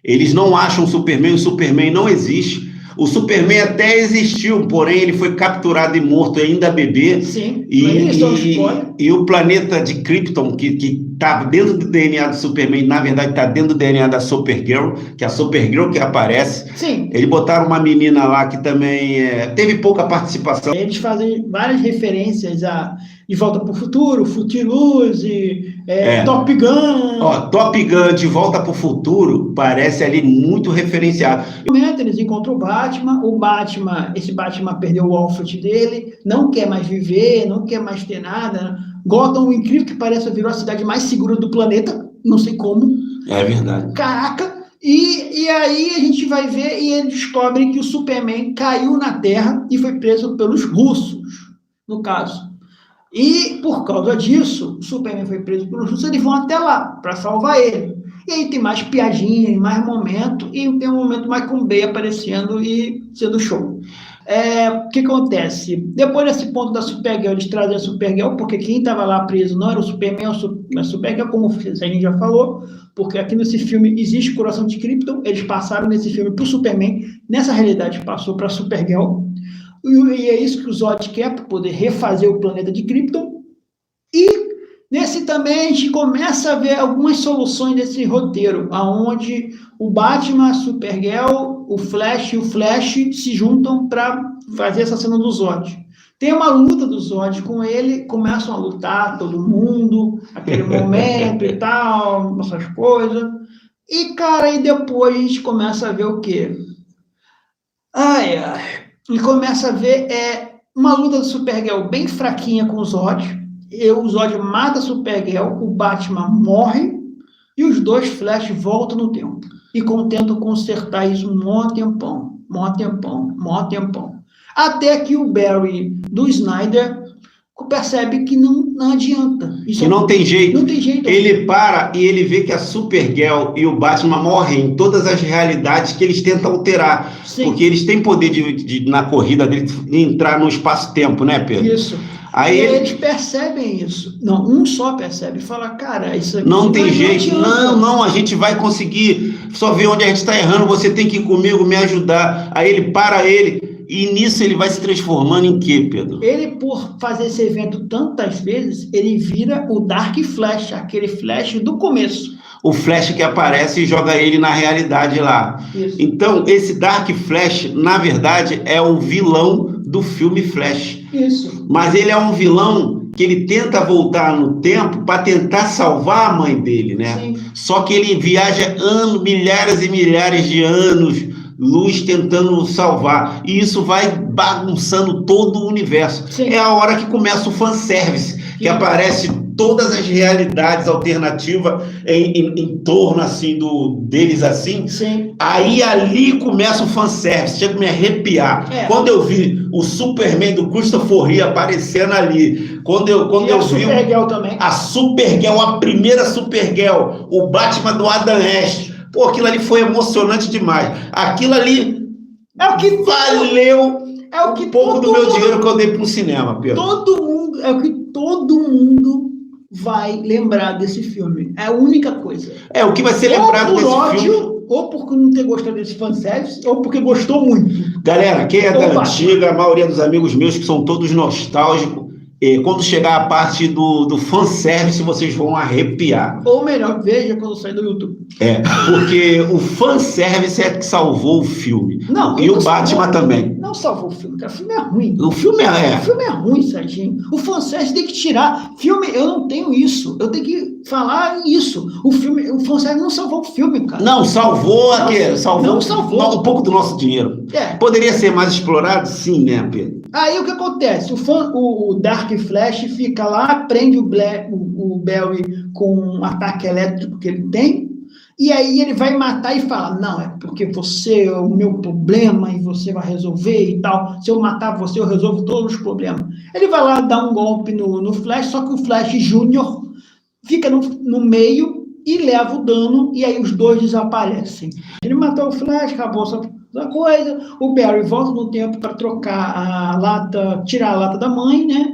Eles não acham o Superman não existe. O Superman até existiu, porém ele foi capturado e morto ainda bebê. Sim, e o planeta de Krypton, que está dentro do DNA do Superman, na verdade está dentro do DNA da Supergirl, que é a Supergirl que aparece. Sim. Eles botaram uma menina lá que também teve pouca participação. Eles fazem várias referências a De Volta para o Futuro, Footloose, Top Gun. Ó, Top Gun, De Volta para o Futuro, parece ali muito referenciado. Eles encontram o Batman, esse Batman perdeu o Alfred dele, não quer mais viver, não quer mais ter nada. Gotham, incrível que pareça, virou a cidade mais segura do planeta, não sei como. É verdade. Caraca! E aí a gente vai ver e ele descobre que o Superman caiu na Terra e foi preso pelos russos, no caso. E por causa disso, o Superman foi preso pelos russos, eles vão até lá para salvar ele. E aí tem mais piadinha, mais momento, e tem um momento mais com o Bay aparecendo e sendo show. O que acontece? Depois desse ponto da Supergirl, eles trazem a Supergirl, porque quem estava lá preso não era o Superman, a Supergirl, como a gente já falou, porque aqui nesse filme existe o Coração de Krypton, eles passaram nesse filme para o Superman, nessa realidade passou para a Supergirl, e é isso que o Zod quer, para poder refazer o planeta de Krypton. E nesse também a gente começa a ver algumas soluções desse roteiro, onde o Batman, a Supergirl, o Flash e o Flash se juntam para fazer essa cena do Zod. Tem uma luta do Zod com ele, começam a lutar todo mundo, aquele momento e tal, essas coisas. E, cara, e depois a gente começa a ver o quê? E começa a ver uma luta do Supergirl bem fraquinha com o Zod. O Zod mata a Supergirl, o Batman morre, e os dois Flash voltam no tempo. E tentam consertar isso um mó tempão. Até que o Barry do Snyder percebe que não adianta. Que não tem jeito. Não tem jeito. Ele para e ele vê que a Supergirl e o Batman morrem em todas as realidades que eles tentam alterar. Sim. Porque eles têm poder na corrida dele de entrar no espaço-tempo, né, Pedro? Isso. Aí eles percebem isso. Não, um só percebe. Fala, cara, isso aqui não tem jeito. Não, a gente vai conseguir. Só ver onde a gente está errando. Você tem que ir comigo, me ajudar. Aí ele para ele. E nisso ele vai se transformando em quê, Pedro? Ele, por fazer esse evento tantas vezes, ele vira o Dark Flash, aquele Flash do começo. O Flash que aparece e joga ele na realidade lá. Isso. Então, esse Dark Flash, na verdade, é o vilão do filme Flash. Isso. Mas ele é um vilão que ele tenta voltar no tempo para tentar salvar a mãe dele, né? Sim. Só que ele viaja milhares e milhares de anos luz tentando salvar, e isso vai bagunçando todo o universo. Sim. É a hora que começa o fanservice, que aparece todas as realidades alternativas em torno assim deles assim. Sim. Aí ali começa o fanservice, chega a me arrepiar. Quando eu vi o Superman do Christopher Reeve aparecendo ali, quando eu vi Supergirl também. a Supergirl, a primeira Supergirl, o Batman do Adam West, pô, aquilo ali foi emocionante demais. Aquilo ali valeu um pouco do meu dinheiro que eu dei para o cinema, Pedro. Todo mundo vai lembrar desse filme. É a única coisa. O que vai ser lembrado desse filme. Ou por não ter gostado desse fanservice, ou porque gostou muito. Galera, quem é da antiga, a maioria dos amigos meus que são todos nostálgicos, quando chegar a parte do fanservice, vocês vão arrepiar. Ou melhor, veja quando sair do YouTube. Porque o fanservice é que salvou o filme. Não, e o Batman também. Não salvou o filme, cara. O filme é ruim. O filme O filme é ruim, Serginho. O fanservice tem que tirar. Filme, eu não tenho isso. Eu tenho que falar isso. O fanservice não salvou o filme, cara. Não, salvou um pouco do nosso dinheiro. Poderia ser mais explorado? Sim, né, Pedro? Aí o que acontece? O Dark Flash fica lá, prende o Barry com um ataque elétrico que ele tem, e aí ele vai matar e fala, não, é porque você é o meu problema e você vai resolver e tal. Se eu matar você, eu resolvo todos os problemas. Ele vai lá dar um golpe no Flash, só que o Flash Júnior fica no meio e leva o dano, e aí os dois desaparecem. Ele matou o Flash, acabou essa coisa, o Barry volta no tempo para trocar a lata, tirar a lata da mãe, né?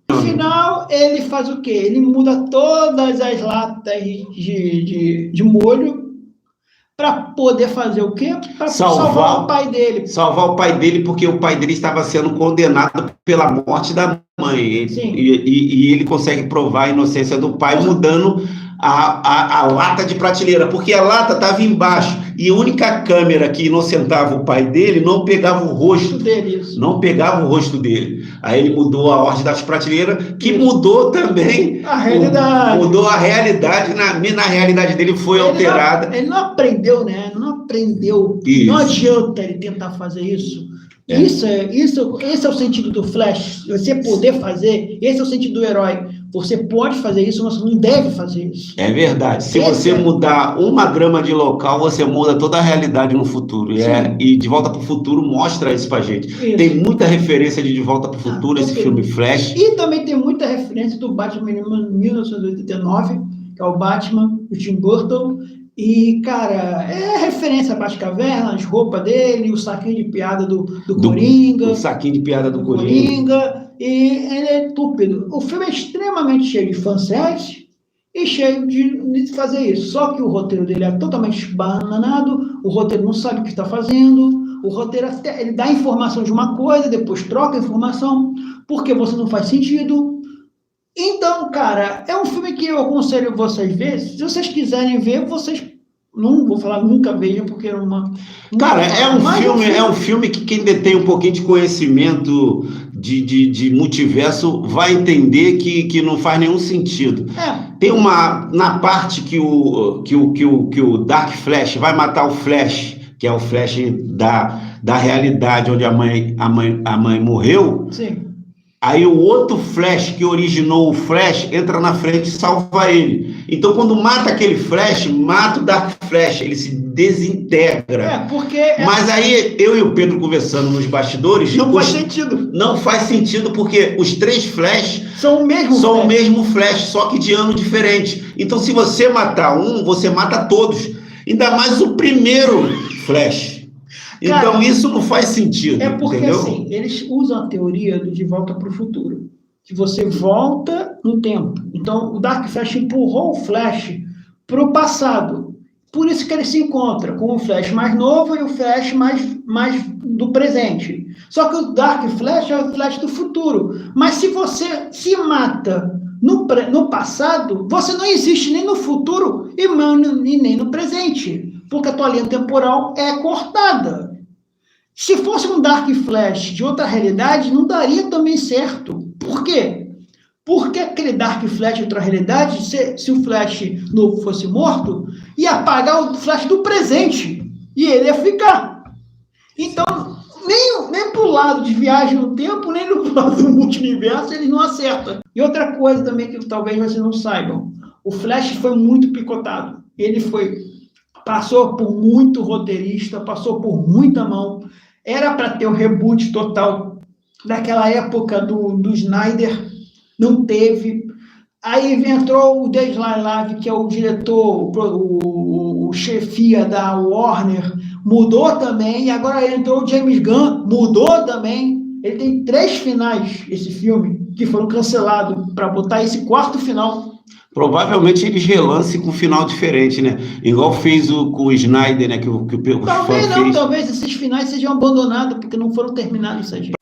No final, ele faz o quê? Ele muda todas as latas de molho para poder fazer o quê? Para salvar o pai dele. Salvar o pai dele, porque o pai dele estava sendo condenado pela morte da mãe. E ele consegue provar a inocência do pai mudando a lata de prateleira, porque a lata estava embaixo e a única câmera que inocentava o pai dele não pegava o rosto dele. Não pegava o rosto dele. Aí ele mudou a ordem das prateleiras, que mudou também a realidade. Mudou a realidade, na realidade dele foi alterada. Ele não aprendeu, né? Não aprendeu. Isso. Não adianta ele tentar fazer isso. Esse é o sentido do Flash. Você poder fazer, esse é o sentido do herói. Você pode fazer isso, mas você não deve fazer isso. É verdade. Se você mudar 1 grama de local, você muda toda a realidade no futuro. E De Volta para o Futuro mostra isso pra gente. Isso. Tem muita referência de Volta para o Futuro, esse filme Flash. E também tem muita referência do Batman 1989, que é o Batman, do Tim Burton. E, cara, é referência a Batcaverna, as roupas dele, o saquinho de piada do Coringa. O saquinho de piada do Coringa. E ele é estúpido. O filme é extremamente cheio de fanservice e cheio de fazer isso. Só que o roteiro dele é totalmente bananado, o roteiro não sabe o que está fazendo, o roteiro ele dá informação de uma coisa, depois troca a informação, porque você não faz sentido. Então, cara, é um filme que eu aconselho vocês ver. Se vocês quiserem ver, vocês... Não vou falar nunca vejam, porque é uma... Cara, é um filme que quem detém um pouquinho de conhecimento de multiverso vai entender que não faz nenhum sentido. Tem na parte que o Dark Flash vai matar o Flash, que é o Flash da realidade onde a mãe morreu. Sim. Aí o outro Flash que originou o Flash entra na frente e salva ele. Então, quando mata aquele Flash, mata o Dark Flash, ele se desintegra. Mas aí, eu e o Pedro conversando nos bastidores... Não faz sentido. Não faz sentido, porque os 3 Flash são o mesmo Flash, só que de ano diferente. Então, se você matar um, você mata todos. Ainda mais o primeiro Flash. Então, cara, isso não faz sentido. É porque, entendeu? Assim, eles usam a teoria do De Volta para o Futuro. Que você volta no tempo. Então, o Dark Flash empurrou o Flash para o passado. Por isso que ele se encontra com o Flash mais novo e o Flash mais do presente. Só que o Dark Flash é o Flash do futuro. Mas se você se mata no passado, você não existe nem no futuro e nem no presente. Porque a tua linha temporal é cortada. Se fosse um Dark Flash de outra realidade, não daria também certo. Por quê? Porque aquele Dark Flash de outra realidade, se o Flash novo fosse morto, ia apagar o Flash do presente. E ele ia ficar. Então, nem pro lado de viagem no tempo, nem no lado do multiverso, ele não acerta. E outra coisa também que talvez vocês não saibam. O Flash foi muito picotado. Ele passou por muito roteirista, passou por muita mão. Era para ter o reboot total daquela época do Snyder, não teve. Aí entrou o Dave Lavi, que é o diretor, o chefia da Warner, mudou também. E agora entrou o James Gunn, mudou também. Ele tem 3 finais, esse filme, que foram cancelados para botar esse 4º final. Provavelmente eles relancem com um final diferente, né? Igual fez com o Snyder, né? Que o talvez não, fez. Talvez esses finais sejam abandonados, porque não foram terminados, isso aí.